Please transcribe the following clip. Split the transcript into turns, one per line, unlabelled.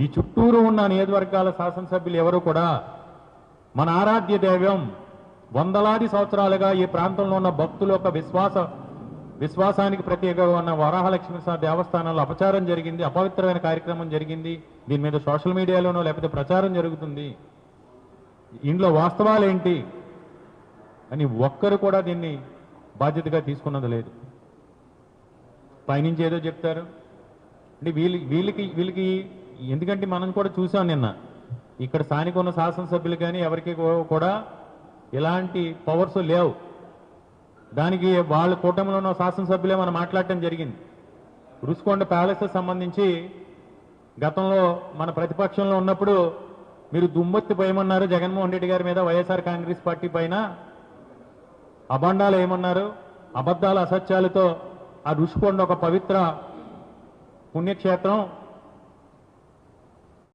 ఈ చుట్టూరు ఉన్న నియోజకవర్గాల శాసనసభ్యులు ఎవరు కూడా మన ఆరాధ్య దైవం వందలాది సంవత్సరాలుగా ఈ ప్రాంతంలో ఉన్న భక్తుల యొక్క విశ్వాసానికి ప్రత్యేకంగా ఉన్న వరాహలక్ష్మి దేవస్థానంలో అపచారం జరిగింది, అపవిత్రమైన కార్యక్రమం జరిగింది, దీని మీద సోషల్ మీడియాలోనో లేకపోతే ప్రచారం జరుగుతుంది, ఇంట్లో వాస్తవాలు ఏంటి అని ఒక్కరు కూడా దీన్ని బాధ్యతగా తీసుకున్నది లేదు. పైనుంచి ఏదో చెప్తారు అంటే వీళ్ళకి ఎందుకంటే మనం కూడా చూసాం నిన్న ఇక్కడ స్థానిక ఉన్న శాసనసభ్యులు కానీ ఎవరికి కూడా ఎలాంటి పవర్స్ లేవు. దానికి వాళ్ళ కూటమిలో ఉన్న శాసనసభ్యులే మనం మాట్లాడటం జరిగింది. రుషికొండ ప్యాలెస్ సంబంధించి గతంలో మన ప్రతిపక్షంలో ఉన్నప్పుడు మీరు దుమ్మెత్తి పోయమన్నారు జగన్మోహన్ రెడ్డి గారి మీద, వైఎస్ఆర్ కాంగ్రెస్ పార్టీ పైన అబండాలు ఏమన్నారు, అబద్ధాల అసత్యాలతో ఆ రుషికొండ ఒక పవిత్ర పుణ్యక్షేత్రం